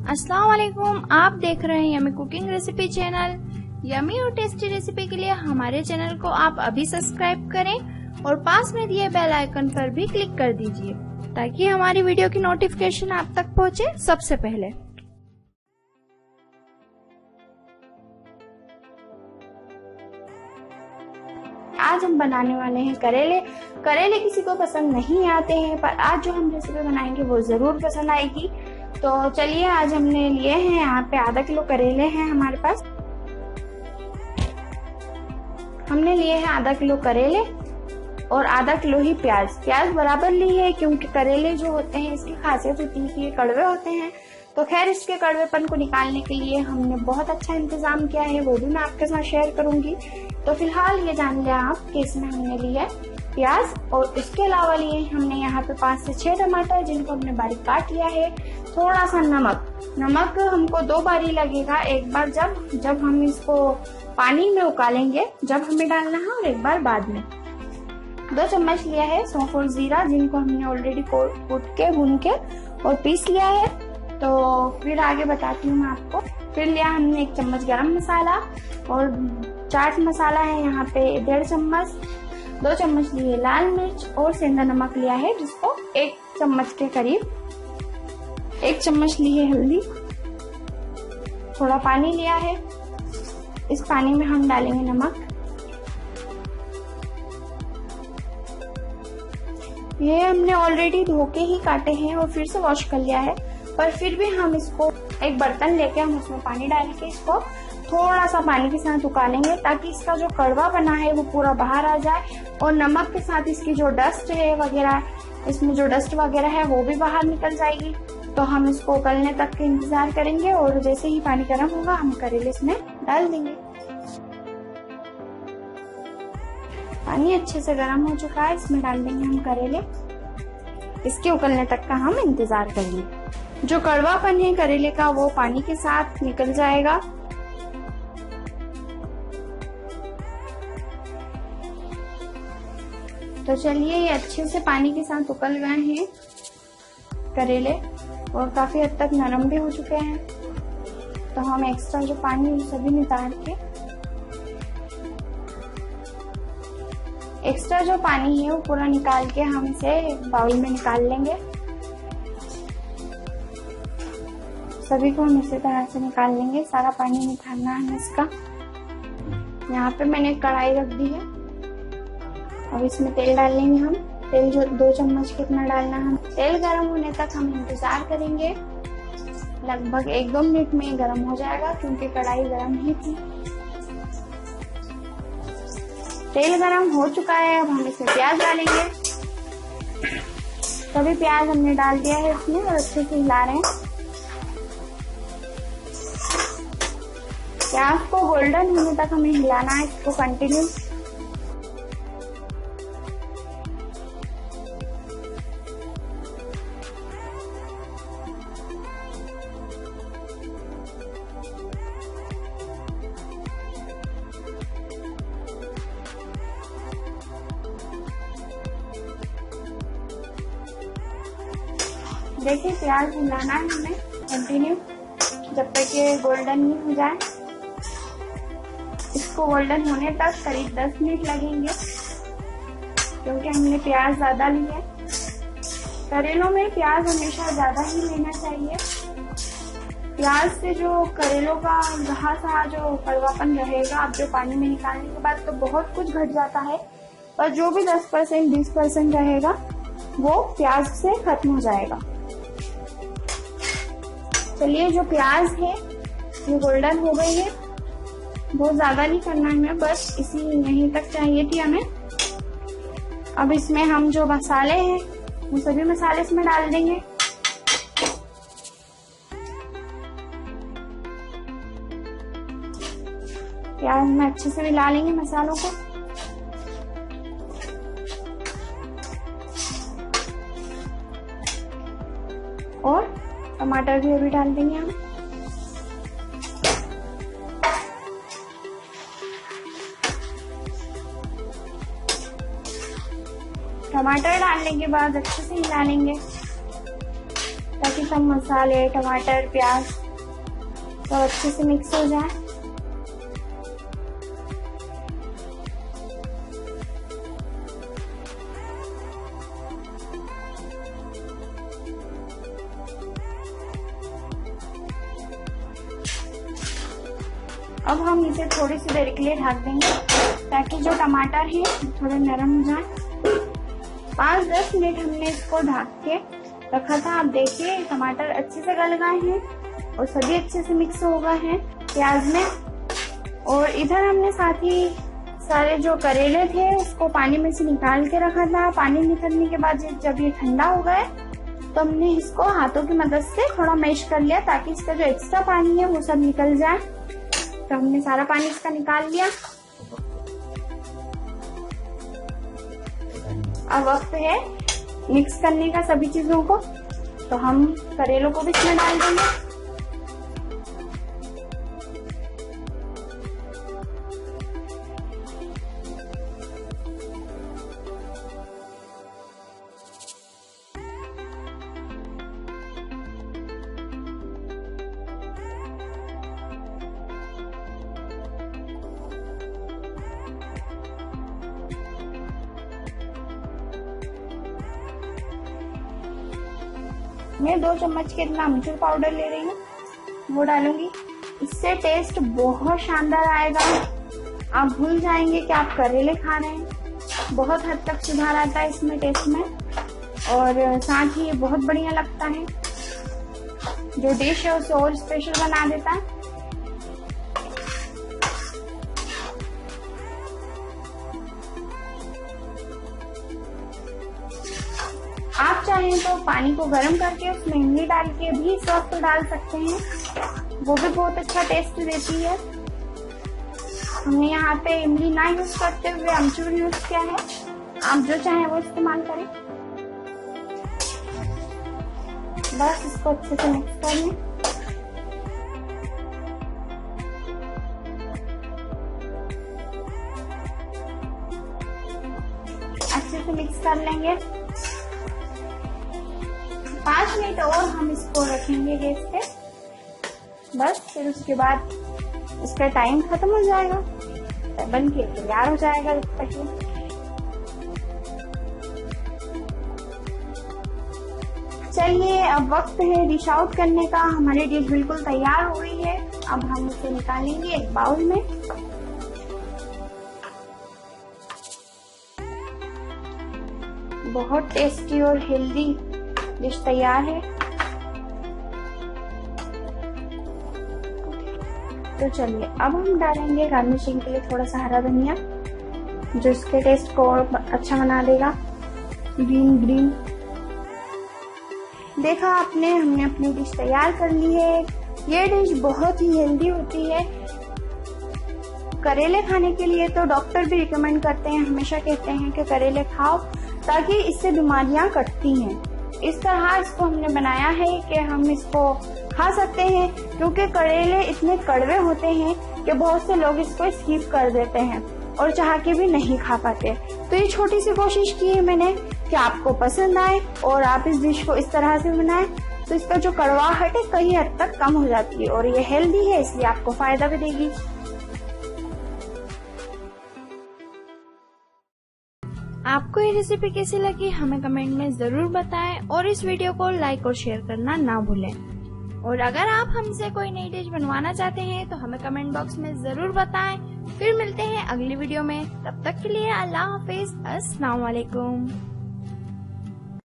अस्सलाम वालेकुम, आप देख रहे हैं yummy cooking recipe channel. Yummy और टेस्टी रेसिपी के लिए हमारे चैनल को आप अभी सब्सक्राइब करें और पास में दिए बेल आइकन पर भी क्लिक कर दीजिए ताकि हमारी वीडियो की नोटिफिकेशन आप तक पहुंचे सबसे पहले। आज हम बनाने वाले हैं करेले। करेले किसी को पसंद नहीं आते हैं, पर आज जो हम रेसिपी बनाएंगे वो जरूर पसंद आएगी। तो चलिए, आज हमने लिए हैं यहाँ पे आधा किलो करेले हैं हमारे पास। हमने लिए हैं आधा किलो करेले और आधा किलो ही प्याज। प्याज बराबर ली है क्योंकि करेले जो होते हैं इसकी खासियत होती है कि ये कड़वे होते हैं। तो खैर, इसके कड़वेपन को निकालने के लिए हमने बहुत अच्छा इंतजाम किया है, वो भी मैं आपके साथ शेयर करूंगी। तो फिलहाल ये जान लिया आप कि इसमें हमने लिया है प्याज और इसके अलावा लिए हमने यहाँ पे 5 से 6 टमाटर जिनको हमने बारीक काट लिया है। थोड़ा सा नमक हमको 2 बार ही लगेगा, एक बार जब हम इसको पानी में उकालेंगे जब हमें डालना है, और एक बार बाद में। 2 चम्मच लिया है सौंफ और जीरा जिनको हमने ऑलरेडी कूट के भून के और पीस लिया है। तो फिर आगे बताती हूँ मैं आपको। फिर लिया हमने 1 चम्मच गरम मसाला और चाट मसाला है यहाँ पे 1.5 चम्मच। 2 चम्मच लिए लाल मिर्च और सेंधा नमक लिया है जिसको 1 चम्मच के करीब। 1 चम्मच ली है हल्दी। थोड़ा पानी लिया है, इस पानी में हम डालेंगे नमक। ये हमने ऑलरेडी धो के ही काटे हैं और फिर से वॉश कर लिया है, पर फिर भी हम इसको एक बर्तन लेके हम उसमें पानी डाल के इसको थोड़ा सा पानी के साथ उकालेंगे ताकि इसका जो कड़वा बना है वो पूरा बाहर आ जाए और नमक के साथ इसकी जो डस्ट है वगैरह, इसमें जो डस्ट वगैरह है वो भी बाहर निकल जाएगी। तो हम इसको उकलने तक के इंतजार करेंगे और जैसे ही पानी गर्म होगा हम करेले इसमें डाल देंगे। पानी अच्छे से गर्म हो चुका है, इसमें डाल देंगे हम करेले। इसके उकलने तक का हम इंतजार करेंगे। जो कड़वापन है करेले का वो पानी के साथ निकल जाएगा। तो चलिए, ये अच्छे से पानी के साथ उकल गए हैं करेले और काफी हद तक नरम भी हो चुके हैं। तो हम एक्स्ट्रा जो पानी है सभी निकाल के, एक्स्ट्रा जो पानी है वो पूरा निकाल के हम इसे बाउल में निकाल लेंगे। सभी को हम इसी तरह से निकाल लेंगे, सारा पानी निकालना है इसका। यहाँ पे मैंने कढ़ाई रख दी है। अब इसमें तेल डाल लेंगे हम। तेल जो 2 चम्मच कितना डालना है। तेल गर्म होने तक हम इंतजार करेंगे। लगभग 1-2 मिनट में गर्म हो जाएगा क्योंकि कढ़ाई गर्म ही थी। तेल गर्म हो चुका है, अब हम इसमें प्याज डालेंगे। सभी प्याज हमने डाल दिया है इसमें और अच्छे से हिला रहे हैं। प्याज को गोल्डन होने तक हमें हिलाना है इसको कंटिन्यू। देखिए, प्याज हिलाना है हमें कंटिन्यू जब तक ये गोल्डन नहीं हो जाए। इसको गोल्डन होने तक करीब 10 मिनट लगेंगे क्योंकि हमने प्याज ज्यादा ली है। करेलों में प्याज हमेशा ज्यादा ही लेना चाहिए। प्याज से जो करेलों का रहा सा जो कड़वापन रहेगा, अब जो पानी में निकालने के बाद तो बहुत कुछ घट जाता है, पर जो भी 10% 20% रहेगा वो प्याज से खत्म हो जाएगा। चलिए, जो प्याज है ये गोल्डन हो गई है। बहुत ज्यादा नहीं करना है हमें, बस इसी यहीं तक चाहिए थी हमें। अब इसमें हम जो मसाले हैं वो सभी मसाले इसमें डाल देंगे। प्याज में अच्छे से मिला लेंगे मसालों को। और टमाटर भी अभी डाल देंगे हम। टमाटर डालने के बाद अच्छे से हिला लेंगे। ताकि सब मसाले, टमाटर, प्याज सब अच्छे से मिक्स हो जाए। अब हम इसे थोड़ी सी देर के लिए ढक देंगे ताकि जो टमाटर है थोड़े नरम हो जाए। 5-10 मिनट हमने इसको ढक के रखा था। आप देखिए टमाटर अच्छे से गल गए हैं और सभी अच्छे से मिक्स हो गए हैं प्याज में। और इधर हमने साथ ही सारे जो करेले थे उसको पानी में से निकाल के रखा था। पानी निकलने के बाद जब ये ठंडा हो गए तो हमने इसको हाथों की मदद से थोड़ा मैश कर लिया ताकि इसका जो एक्स्ट्रा पानी है वो सब निकल जाए। तो हमने सारा पानी इसका निकाल लिया। अब वक्त है मिक्स करने का सभी चीजों को। तो हम करेलों को भी इसमें डाल देंगे। मैं 2 चम्मच के इतना अमचूर पाउडर ले रही हूँ, वो डालूंगी। इससे टेस्ट बहुत शानदार आएगा। आप भूल जाएंगे कि आप करेले खा रहे हैं। बहुत हद तक सुधार आता है इसमें टेस्ट में और साथ ही बहुत बढ़िया लगता है। जो डिश है उसे और स्पेशल बना देता है। आप चाहें तो पानी को गर्म करके उसमें इमली डाल के भी सॉस तो डाल सकते हैं, वो भी बहुत अच्छा टेस्ट देती है। हमने यहाँ पे इमली ना यूज करते हुए अमचूर यूज किया है। आप जो चाहें वो इस्तेमाल करें। बस इसको अच्छे से मिक्स कर लें। अच्छे से मिक्स कर लेंगे। 5 मिनट और हम इसको रखेंगे गैस पे। बस फिर उसके बाद इसका टाइम खत्म हो जाएगा, बन के तैयार हो जाएगा। चलिए अब वक्त है डिश आउट करने का। हमारी डिश बिल्कुल तैयार हो गई है। अब हम इसे निकालेंगे एक बाउल में। बहुत टेस्टी और हेल्दी डिश तैयार है। तो चलिए अब हम डालेंगे गार्निशिंग के लिए थोड़ा सा हरा धनिया, जो इसके टेस्ट को और अच्छा बना देगा। ग्रीन देखा आपने, हमने अपनी डिश तैयार कर ली है। ये डिश बहुत ही हेल्दी होती है। करेले खाने के लिए तो डॉक्टर भी रिकमेंड करते हैं, हमेशा कहते हैं कि करेले खाओ ताकि इससे बीमारियां कटती हैं। इस तरह इसको हमने बनाया है कि हम इसको खा सकते हैं, क्योंकि करेले इतने कड़वे होते हैं कि बहुत से लोग इसको स्किप कर देते हैं और चाह के भी नहीं खा पाते। तो ये छोटी सी कोशिश की है मैंने कि आपको पसंद आए और आप इस डिश को इस तरह से बनाएं, तो इसका जो कड़वाहट है कई हद तक कम हो जाती है और ये हेल्दी है, इसलिए आपको फायदा भी देगी। आपको ये रेसिपी कैसी लगी हमें कमेंट में जरूर बताएं और इस वीडियो को लाइक और शेयर करना ना भूलें। और अगर आप हमसे कोई नई डिश बनवाना चाहते हैं तो हमें कमेंट बॉक्स में जरूर बताएं। फिर मिलते हैं अगली वीडियो में, तब तक के लिए अल्लाह हाफिज, अस्सलाम वालेकुम।